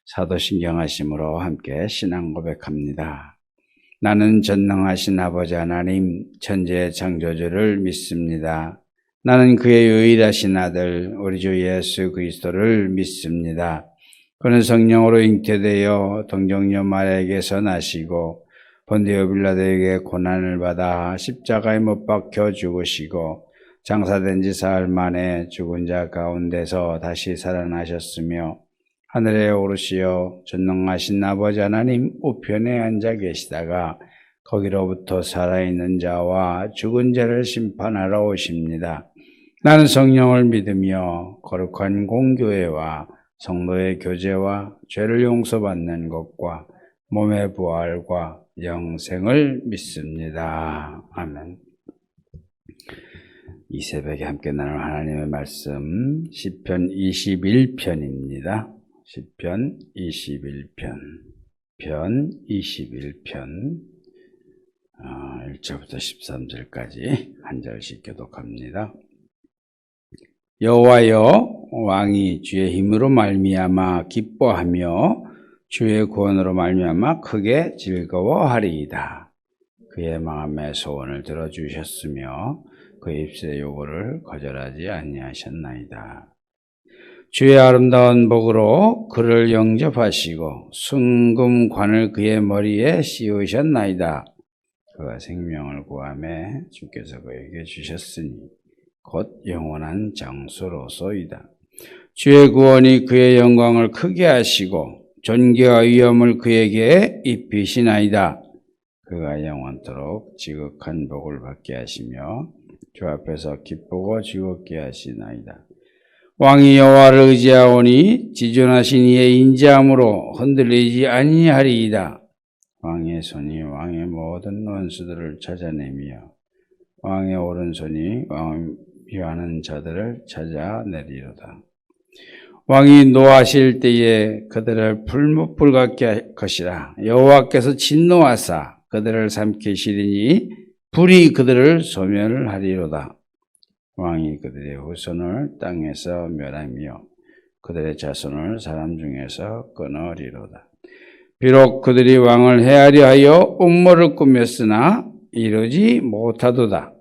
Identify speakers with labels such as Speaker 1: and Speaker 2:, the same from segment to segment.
Speaker 1: 사도신경하심으로 함께 신앙 고백합니다. 나는 전능하신 아버지 하나님 천지의 창조주를 믿습니다. 나는 그의 유일하신 아들 우리 주 예수 그리스도를 믿습니다. 그는 성령으로 잉태되어 동정녀 마리아에게서 나시고 본디오 빌라도에게 고난을 받아 십자가에 못 박혀 죽으시고 장사된 지 사흘 만에 죽은 자 가운데서 다시 살아나셨으며 하늘에 오르시어 전능하신 아버지 하나님 우편에 앉아 계시다가 거기로부터 살아있는 자와 죽은 자를 심판하러 오십니다. 나는 성령을 믿으며 거룩한 공교회와 성도의 교제와 죄를 용서받는 것과 몸의 부활과 영생을 믿습니다. 아멘. 이 새벽에 함께 나눌 하나님의 말씀 시편 21편입니다. 시편 21편, 편 21편 1절부터 13절까지 한 절씩 교독합니다. 여호와여, 왕이 주의 힘으로 말미암아 기뻐하며 주의 구원으로 말미암아 크게 즐거워하리이다. 그의 마음의 소원을 들어주셨으며 그의 입술의 요구를 거절하지 아니하셨나이다. 주의 아름다운 복으로 그를 영접하시고 순금관을 그의 머리에 씌우셨나이다. 그가 생명을 구하매 주께서 그에게 주셨으니 곧 영원한 장수로소이다. 주의 구원이 그의 영광을 크게 하시고 존귀와 위엄을 그에게 입히시나이다. 그가 영원토록 지극한 복을 받게 하시며 주 앞에서 기쁘고 즐겁게 하시나이다. 왕이 여호와를 의지하오니 지존하신 이의 인자함으로 흔들리지 아니하리이다. 왕의 손이 왕의 모든 원수들을 찾아내며 왕의 오른손이 왕을 미워하는 자들을 찾아내리로다. 왕이 노하실 때에 그들을 불같게 할 것이라. 여호와께서 진노하사 그들을 삼키시리니 불이 그들을 소멸하리로다. 왕이 그들의 후손을 땅에서 멸하며 그들의 자손을 사람 중에서 끊으리로다. 비록 그들이 왕을 헤아려 하여 음모를 꾸몄으나 이루지 못하도다.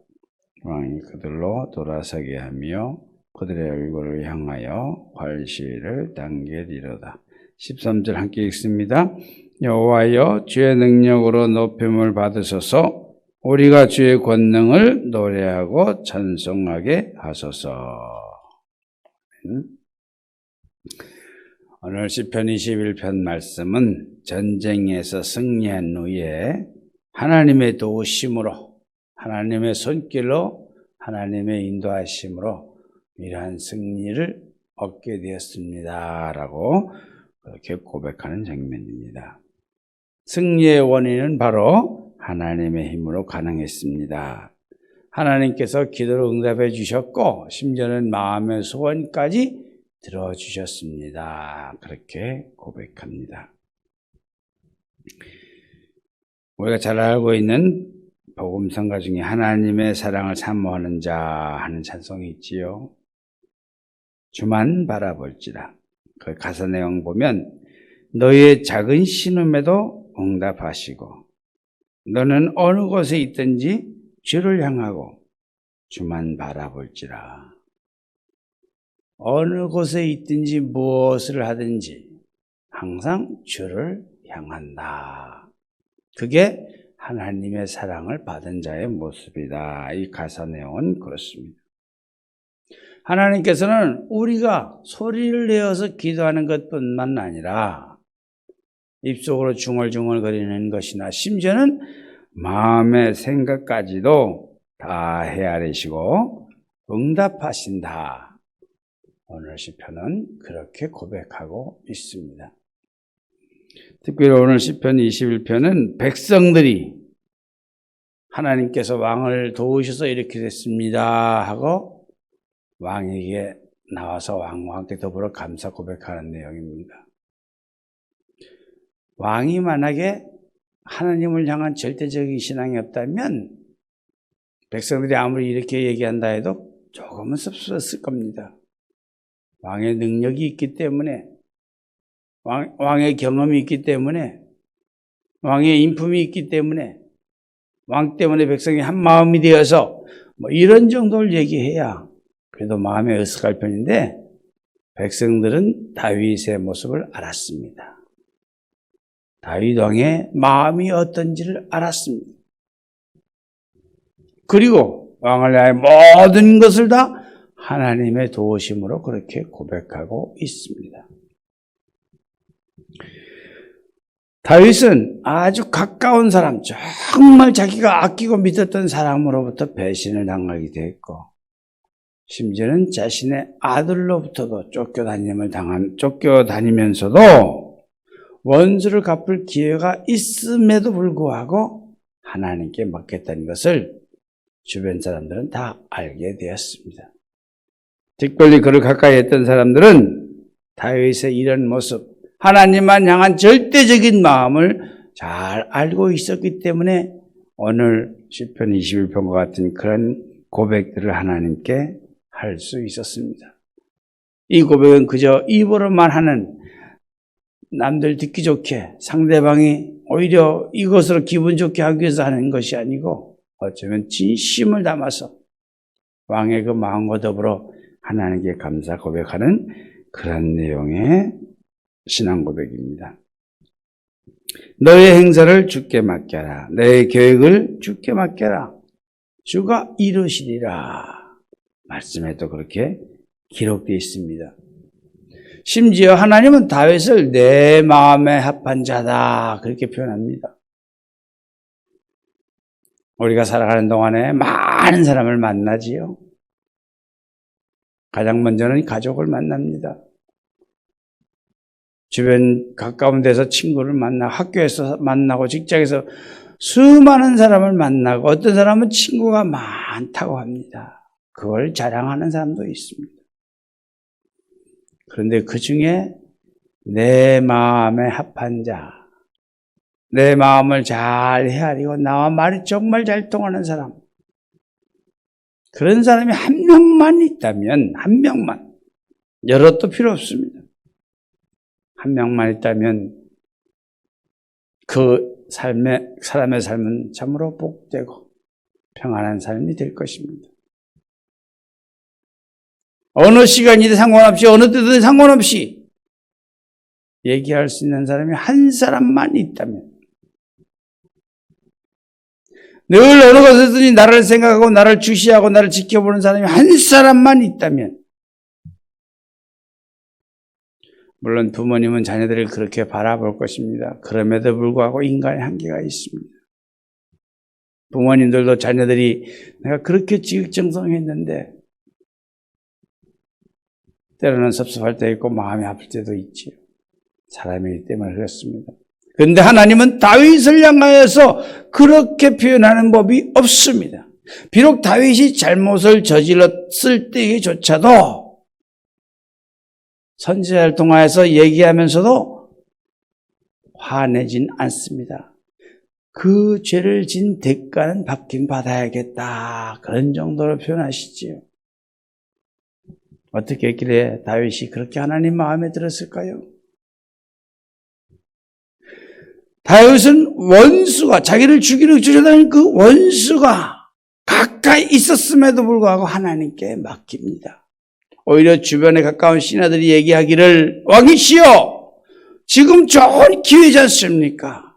Speaker 1: 왕이 그들로 돌아서게 하며 그들의 얼굴을 향하여 활시를 당기리로다. 13절 함께 읽습니다. 여호와여, 주의 능력으로 높임을 받으소서. 우리가 주의 권능을 노래하고 찬송하게 하소서. 오늘 시편 21편 말씀은 전쟁에서 승리한 후에 하나님의 도우심으로, 하나님의 손길로, 하나님의 인도하심으로 이러한 승리를 얻게 되었습니다. 라고 그렇게 고백하는 장면입니다. 승리의 원인은 바로 하나님의 힘으로 가능했습니다. 하나님께서 기도를 응답해 주셨고 심지어는 마음의 소원까지 들어주셨습니다. 그렇게 고백합니다. 우리가 잘 알고 있는 복음성가 중에 하나님의 사랑을 사모하는 자 하는 찬송이 있지요. 주만 바라볼지라. 그 가사 내용 보면 너의 작은 신음에도 응답하시고 너는 어느 곳에 있든지 주를 향하고 주만 바라볼지라. 어느 곳에 있든지 무엇을 하든지 항상 주를 향한다. 그게 하나님의 사랑을 받은 자의 모습이다. 이 가사 내용은 그렇습니다. 하나님께서는 우리가 소리를 내어서 기도하는 것뿐만 아니라 입속으로 중얼중얼거리는 것이나 심지어는 마음의 생각까지도 다 헤아리시고 응답하신다. 오늘 시편은 그렇게 고백하고 있습니다. 특별히 오늘 시편 21편은 백성들이 하나님께서 왕을 도우셔서 이렇게 됐습니다 하고 왕에게 나와서 왕과 함께 더불어 감사 고백하는 내용입니다. 왕이 만약에 하나님을 향한 절대적인 신앙이 없다면 백성들이 아무리 이렇게 얘기한다 해도 조금은 씁쓸했을 겁니다. 왕의 능력이 있기 때문에 왕의 경험이 있기 때문에, 왕의 인품이 있기 때문에, 왕 때문에 백성이 한 마음이 되어서 뭐 이런 정도를 얘기해야 그래도 마음에 으쓱할 편인데, 백성들은 다윗의 모습을 알았습니다. 다윗 왕의 마음이 어떤지를 알았습니다. 그리고 왕을 위하여 모든 것을 다 하나님의 도우심으로 그렇게 고백하고 있습니다. 다윗은 아주 가까운 사람, 정말 자기가 아끼고 믿었던 사람으로부터 배신을 당하기도 했고, 심지어는 자신의 아들로부터도 쫓겨다니면서도 원수를 갚을 기회가 있음에도 불구하고 하나님께 맡겼다는 것을 주변 사람들은 다 알게 되었습니다. 특별히 그를 가까이 했던 사람들은 다윗의 이런 모습, 하나님만 향한 절대적인 마음을 잘 알고 있었기 때문에 오늘 시편 21편과 같은 그런 고백들을 하나님께 할 수 있었습니다. 이 고백은 그저 입으로만 하는, 남들 듣기 좋게, 상대방이 오히려 이것으로 기분 좋게 하기 위해서 하는 것이 아니고 어쩌면 진심을 담아서 왕의 그 마음과 더불어 하나님께 감사 고백하는 그런 내용의 신앙 고백입니다. 너의 행사를 주께 맡겨라. 너의 계획을 주께 맡겨라. 주가 이루시리라. 말씀에도 그렇게 기록되어 있습니다. 심지어 하나님은 다윗을 내 마음에 합한 자다 그렇게 표현합니다. 우리가 살아가는 동안에 많은 사람을 만나지요. 가장 먼저는 가족을 만납니다. 주변 가까운 데서 친구를 만나고, 학교에서 만나고, 직장에서 수많은 사람을 만나고, 어떤 사람은 친구가 많다고 합니다. 그걸 자랑하는 사람도 있습니다. 그런데 그 중에 내 마음에 합한 자, 내 마음을 잘 헤아리고 나와 말이 정말 잘 통하는 사람, 그런 사람이 한 명만 있다면, 한 명만, 여럿도 필요 없습니다. 한 명만 있다면 그 사람의 삶은 참으로 복되고 평안한 삶이 될 것입니다. 어느 시간이든 상관없이, 어느 때든 상관없이 얘기할 수 있는 사람이 한 사람만 있다면, 늘 어느 곳에서든지 나를 생각하고 나를 주시하고 나를 지켜보는 사람이 한 사람만 있다면, 물론 부모님은 자녀들을 그렇게 바라볼 것입니다. 그럼에도 불구하고 인간의 한계가 있습니다. 부모님들도 자녀들이 내가 그렇게 지극정성했는데 때로는 섭섭할 때 있고 마음이 아플 때도 있지요. 사람이기 때문에 그렇습니다. 그런데 하나님은 다윗을 향하여서 그렇게 표현하는 법이 없습니다. 비록 다윗이 잘못을 저질렀을 때에조차도 선지자를 통하여서 얘기하면서도 화내진 않습니다. 그 죄를 진 대가는 받긴 받아야겠다. 그런 정도로 표현하시지요. 어떻게 했길래 다윗이 그렇게 하나님 마음에 들었을까요? 다윗은 원수가, 자기를 죽이려 주려다니는 그 원수가 가까이 있었음에도 불구하고 하나님께 맡깁니다. 오히려 주변에 가까운 신하들이 얘기하기를, 왕이시여, 지금 좋은 기회지 않습니까?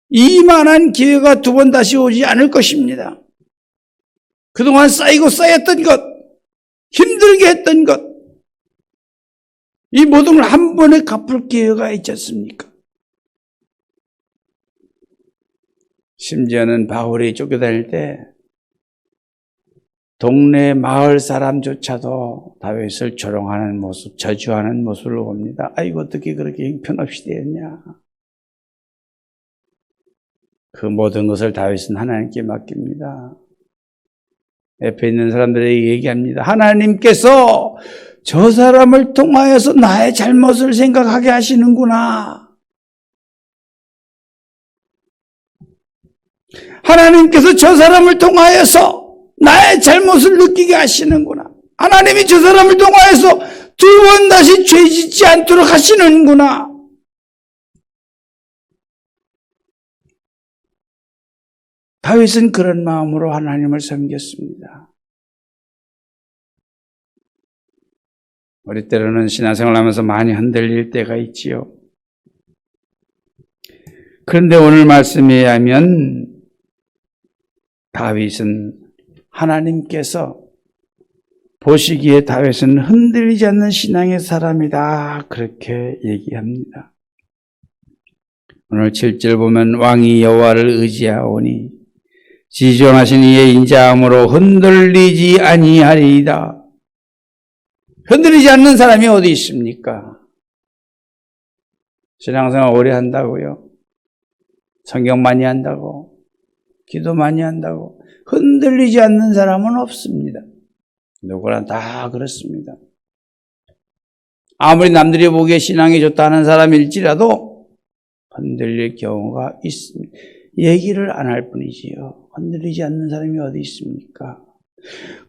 Speaker 1: 이만한 기회가 두 번 다시 오지 않을 것입니다. 그동안 쌓이고 쌓였던 것, 힘들게 했던 것, 이 모든 걸 한 번에 갚을 기회가 있지 않습니까? 심지어는 바울이 쫓겨다닐 때 동네 마을 사람조차도 다윗을 조롱하는 모습, 저주하는 모습을 봅니다. 아이고 어떻게 그렇게 형편없이 되었냐. 그 모든 것을 다윗은 하나님께 맡깁니다. 옆에 있는 사람들에게 얘기합니다. 하나님께서 저 사람을 통하여서 나의 잘못을 생각하게 하시는구나. 하나님께서 저 사람을 통하여서 나의 잘못을 느끼게 하시는구나. 하나님이 저 사람을 통하여서 두 번 다시 죄 짓지 않도록 하시는구나. 다윗은 그런 마음으로 하나님을 섬겼습니다. 우리 때로는 신앙생활 하면서 많이 흔들릴 때가 있지요. 그런데 오늘 말씀에 의하면 다윗은 하나님께서 보시기에 다윗은 흔들리지 않는 신앙의 사람이다. 그렇게 얘기합니다. 오늘 7절 보면 왕이 여호와를 의지하오니 지존하신 이의 인자함으로 흔들리지 아니하리이다. 흔들리지 않는 사람이 어디 있습니까? 신앙생활 오래 한다고요? 성경 많이 한다고? 기도 많이 한다고? 흔들리지 않는 사람은 없습니다. 누구나 다 그렇습니다. 아무리 남들이 보기에 신앙이 좋다는 사람일지라도 흔들릴 경우가 있습니다. 얘기를 안 할 뿐이지요. 흔들리지 않는 사람이 어디 있습니까?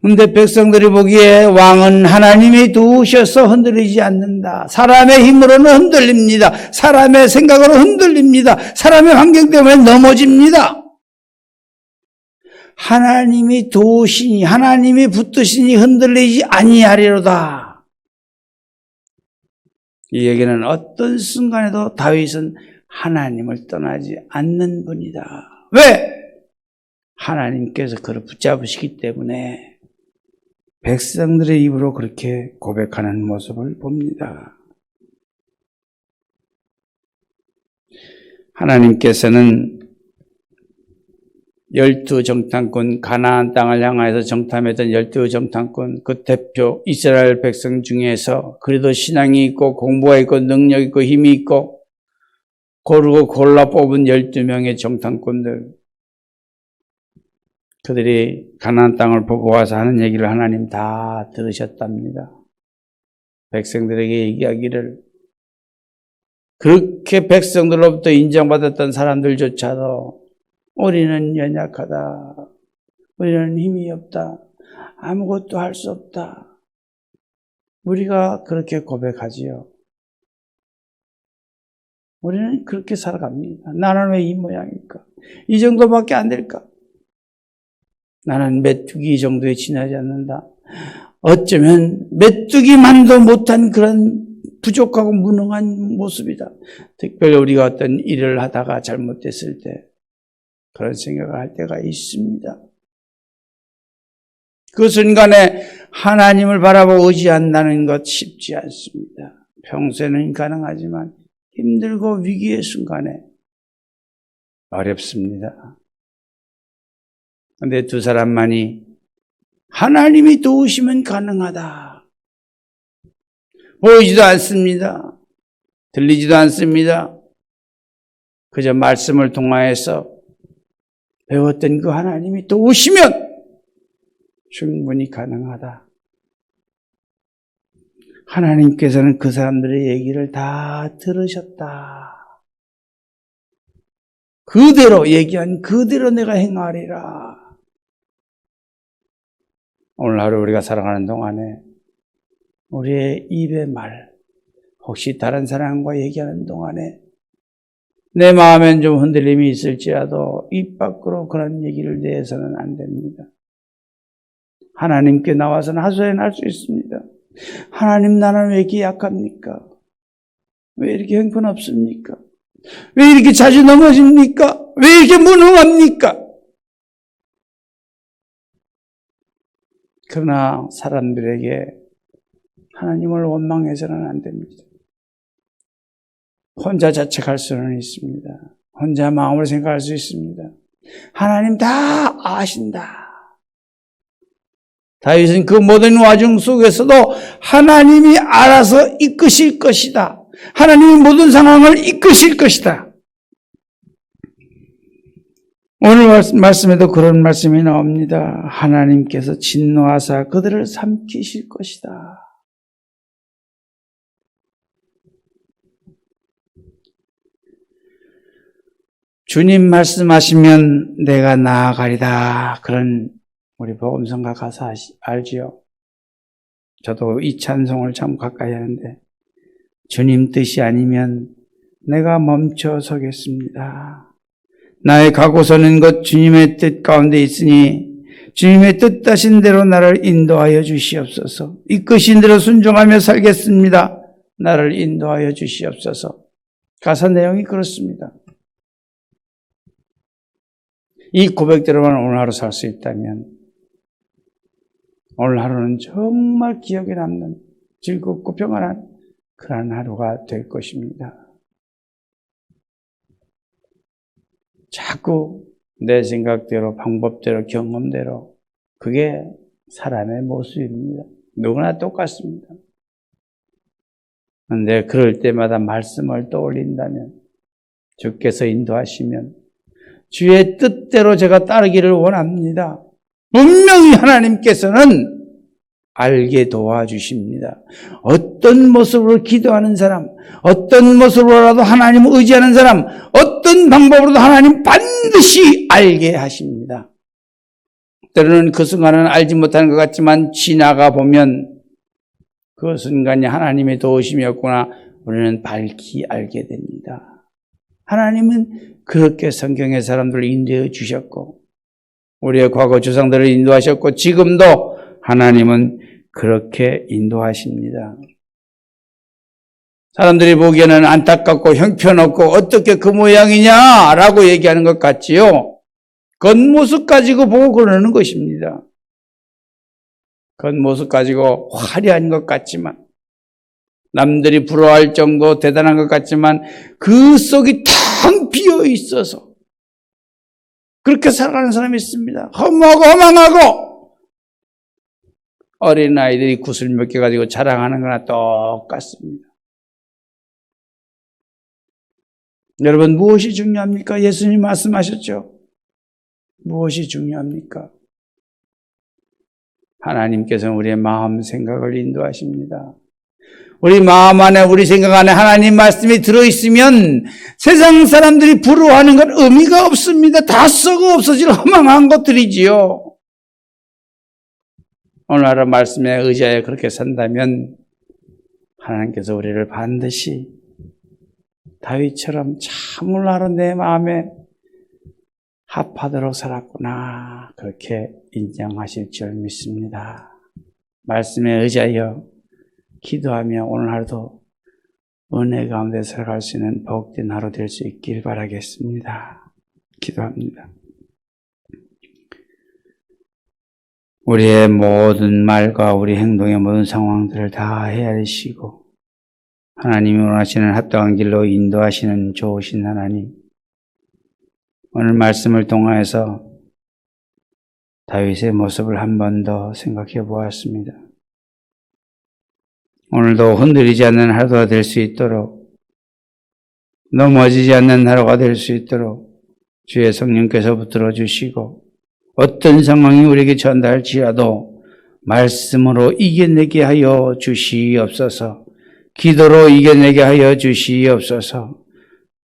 Speaker 1: 근데 백성들이 보기에 왕은 하나님이 두셔서 흔들리지 않는다. 사람의 힘으로는 흔들립니다. 사람의 생각으로 흔들립니다. 사람의 환경 때문에 넘어집니다. 하나님이 도우시니, 하나님이 붙드시니 흔들리지 아니하리로다. 이 얘기는 어떤 순간에도 다윗은 하나님을 떠나지 않는 분이다. 왜? 하나님께서 그를 붙잡으시기 때문에 백성들의 입으로 그렇게 고백하는 모습을 봅니다. 하나님께서는 12정탐꾼 가나안 땅을 향하여서 정탐했던 12정탐꾼 그 대표 이스라엘 백성 중에서 그래도 신앙이 있고 공부가 있고 능력 있고 힘이 있고 고르고 골라 뽑은 12명의 정탐꾼들, 그들이 가나안 땅을 보고 와서 하는 얘기를 하나님 다 들으셨답니다. 백성들에게 얘기하기를 그렇게 백성들로부터 인정받았던 사람들조차도 우리는 연약하다. 우리는 힘이 없다. 아무것도 할 수 없다. 우리가 그렇게 고백하지요. 우리는 그렇게 살아갑니다. 나는 왜 이 모양일까? 이 정도밖에 안 될까? 나는 메뚜기 정도에 지나지 않는다. 어쩌면 메뚜기만도 못한 그런 부족하고 무능한 모습이다. 특별히 우리가 어떤 일을 하다가 잘못됐을 때 그런 생각을 할 때가 있습니다. 그 순간에 하나님을 바라보고 의지한다는 것 쉽지 않습니다. 평소에는 가능하지만 힘들고 위기의 순간에 어렵습니다. 그런데 두 사람만이 하나님이 도우시면 가능하다. 보이지도 않습니다. 들리지도 않습니다. 그저 말씀을 통하여서 배웠던 그 하나님이 도우시면 충분히 가능하다. 하나님께서는 그 사람들의 얘기를 다 들으셨다. 그대로 얘기한 그대로 내가 행하리라. 오늘 하루 우리가 살아가는 동안에 우리의 입의 말, 혹시 다른 사람과 얘기하는 동안에 내 마음엔 좀 흔들림이 있을지라도 입 밖으로 그런 얘기를 내서는 안 됩니다. 하나님께 나와서는 하소연할 수 있습니다. 하나님, 나는 왜 이렇게 약합니까? 왜 이렇게 형편없습니까? 왜 이렇게 자주 넘어집니까? 왜 이렇게 무능합니까? 그러나 사람들에게 하나님을 원망해서는 안 됩니다. 혼자 자책할 수는 있습니다. 혼자 마음으로 생각할 수 있습니다. 하나님 다 아신다. 다윗은 그 모든 와중 속에서도 하나님이 알아서 이끄실 것이다. 하나님이 모든 상황을 이끄실 것이다. 오늘 말씀에도 그런 말씀이 나옵니다. 하나님께서 진노하사 그들을 삼키실 것이다. 주님 말씀하시면 내가 나아가리다. 그런 우리 복음성가 가사 알지요? 저도 이 찬송을 참 가까이 하는데 주님 뜻이 아니면 내가 멈춰 서겠습니다. 나의 가고 서는 것 주님의 뜻 가운데 있으니 주님의 뜻하신 대로 나를 인도하여 주시옵소서. 이끄신 대로 순종하며 살겠습니다. 나를 인도하여 주시옵소서. 가사 내용이 그렇습니다. 이 고백대로만 오늘 하루 살 수 있다면 오늘 하루는 정말 기억에 남는 즐겁고 평안한 그런 하루가 될 것입니다. 자꾸 내 생각대로 방법대로 경험대로 그게 사람의 모습입니다. 누구나 똑같습니다. 그런데 그럴 때마다 말씀을 떠올린다면 주께서 인도하시면 주의 뜻대로 제가 따르기를 원합니다. 분명히 하나님께서는 알게 도와주십니다. 어떤 모습으로 기도하는 사람, 어떤 모습으로라도 하나님을 의지하는 사람, 어떤 방법으로도 하나님 반드시 알게 하십니다. 때로는 그 순간은 알지 못하는 것 같지만 지나가 보면 그 순간이 하나님의 도우심이었구나 우리는 밝히 알게 됩니다. 하나님은 그렇게 성경의 사람들을 인도해 주셨고 우리의 과거 조상들을 인도하셨고 지금도 하나님은 그렇게 인도하십니다. 사람들이 보기에는 안타깝고 형편없고 어떻게 그 모양이냐라고 얘기하는 것 같지요. 겉모습 가지고 보고 그러는 것입니다. 겉모습 가지고 화려한 것 같지만 남들이 부러워할 정도 대단한 것 같지만 그 속이 텅 비어 있어서 그렇게 살아가는 사람이 있습니다. 험하고 허망하고 어린아이들이 구슬 몇 개 가지고 자랑하는 거나 똑같습니다. 여러분 무엇이 중요합니까? 예수님 말씀하셨죠. 무엇이 중요합니까? 하나님께서는 우리의 마음 생각을 인도하십니다. 우리 마음 안에 우리 생각 안에 하나님 말씀이 들어있으면 세상 사람들이 부러워하는 건 의미가 없습니다. 다 썩어 없어질 허망한 것들이지요. 오늘 하루 말씀에 의지하여 그렇게 산다면 하나님께서 우리를 반드시 다윗처럼 참 오늘 하루 내 마음에 합하도록 살았구나 그렇게 인정하실 줄 믿습니다. 말씀에 의지하여 기도하며 오늘 하루도 은혜 가운데 살아갈 수 있는 복된 하루 될 수 있길 바라겠습니다. 기도합니다. 우리의 모든 말과 우리 행동의 모든 상황들을 다 헤아리시고 하나님이 원하시는 합당한 길로 인도하시는 좋으신 하나님, 오늘 말씀을 통하여서 다윗의 모습을 한 번 더 생각해 보았습니다. 오늘도 흔들리지 않는 하루가 될 수 있도록 넘어지지 않는 하루가 될 수 있도록 주의 성령께서 붙들어 주시고 어떤 상황이 우리에게 전달할지라도 말씀으로 이겨내게 하여 주시옵소서. 기도로 이겨내게 하여 주시옵소서.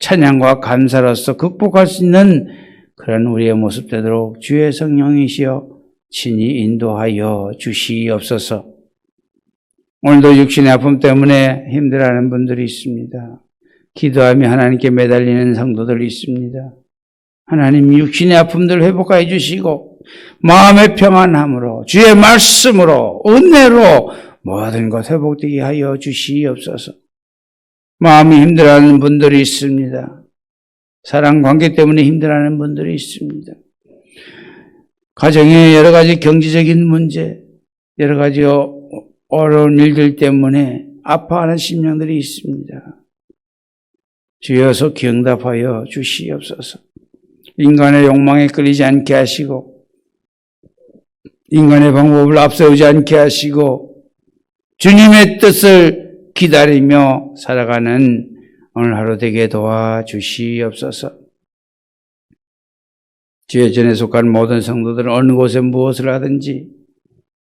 Speaker 1: 찬양과 감사로서 극복할 수 있는 그런 우리의 모습 되도록 주의 성령이시여 친히 인도하여 주시옵소서. 오늘도 육신의 아픔 때문에 힘들어하는 분들이 있습니다. 기도하며 하나님께 매달리는 성도들이 있습니다. 하나님 육신의 아픔들을 회복하여 주시고 마음의 평안함으로 주의 말씀으로 은혜로 모든 것 회복되게 하여 주시옵소서. 마음이 힘들어하는 분들이 있습니다. 사랑관계 때문에 힘들어하는 분들이 있습니다. 가정의 여러 가지 경제적인 문제, 여러 가지 어려운 일들 때문에 아파하는 심령들이 있습니다. 주여서 기응답하여 주시옵소서. 인간의 욕망에 끌리지 않게 하시고 인간의 방법을 앞세우지 않게 하시고 주님의 뜻을 기다리며 살아가는 오늘 하루 되게 도와주시옵소서. 주의 전에 속한 모든 성도들은 어느 곳에 무엇을 하든지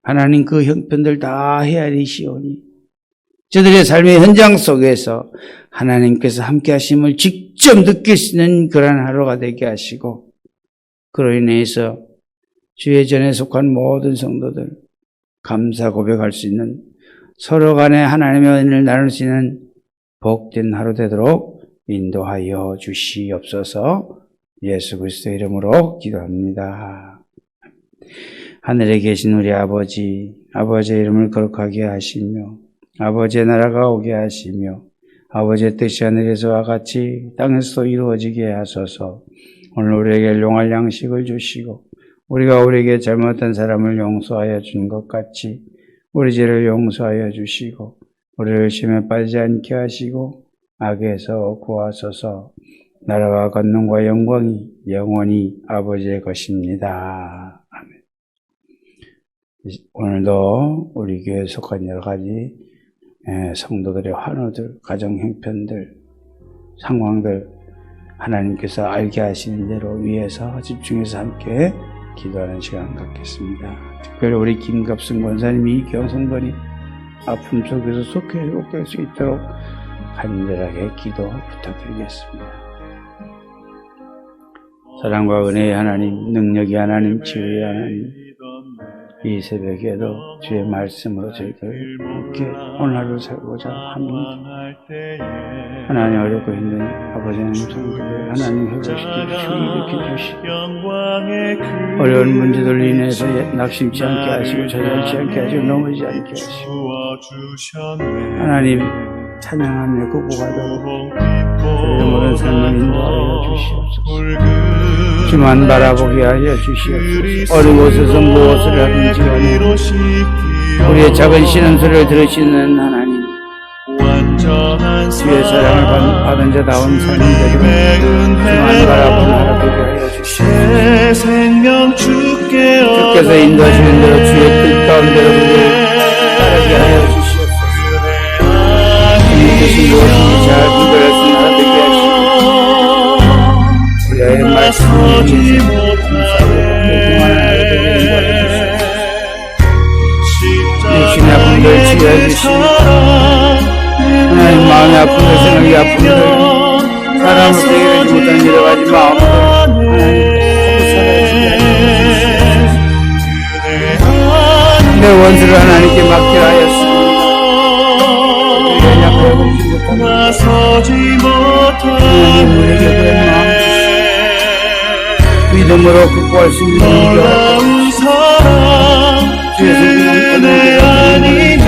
Speaker 1: 하나님 그 형편들 다 헤아리시오니 저들의 삶의 현장 속에서 하나님께서 함께 하심을 직접 느낄 수 있는 그런 하루가 되게 하시고 그로 인해서 주의 전에 속한 모든 성도들 감사 고백할 수 있는, 서로 간에 하나님의 은혜를 나눌 수 있는 복된 하루 되도록 인도하여 주시옵소서. 예수 그리스도의 이름으로 기도합니다. 하늘에 계신 우리 아버지, 아버지의 이름을 거룩하게 하시며 아버지의 나라가 오게 하시며 아버지의 뜻이 하늘에서와 같이 땅에서도 이루어지게 하소서. 오늘 우리에게 용할 양식을 주시고 우리가 우리에게 잘못한 사람을 용서하여 준 것 같이 우리 죄를 용서하여 주시고 우리를 시험에 빠지지 않게 하시고 악에서 구하소서. 나라와 권능과 영광이 영원히 아버지의 것입니다. 아멘. 오늘도 우리 교회에 속한 여러 가지 성도들의 환우들, 가정 형편들, 상황들 하나님께서 알게 하시는 대로 위해서 집중해서 함께 기도하는 시간 갖겠습니다. 특별히 우리 김갑승 권사님이 경성번이 아픔 속에서 속히 회복될 수 있도록 간절하게 기도 부탁드리겠습니다. 사랑과 은혜의 하나님, 능력의 하나님, 치유의 하나님, 이 새벽에도 주의 말씀으로 저희들 함께 오늘 하루 살고자 합니다. 하나님 어렵고 힘든 아버지 하나님 성도들 하나님 회복시키시고 일으켜주시고 어려운 문제들 인해서 낙심치 않게 하시고 좌절치 않게 하시고 넘어지지 않게 하시고 하나님 찬양하며 구복하도록 저희의 모든 삶을 인도하여 주시옵소서. 주만 바라보게 하여 주시옵소서. 어느 곳에서 무엇을 하든지 간에 우리의 작은 신음소리를 들으시는 하나님, 주의 사랑을 받은 자다운 삶이 되도록 주만 바라보는 하나 되게 하여 주시옵소서. 주께서 인도하시는 대로 주의 뜻 가운데로 우리를 따르게 하여 주시옵소서. 주님 무엇인지 잘 분별할 수 있는 하나 되게 하시고 우리의 말씀을 육신의 아픔들 치유해 주시고 하나님 마음의 아픔들 생각의 아픔들 사람을 해결하지 못하는 여러 가지 마음들 하나님 내 원수를 하나님께 맡기라 하였습니다. 나서지 못하는 믿음으로 극복할 수 있는 놀라운 사랑 은혜 아니면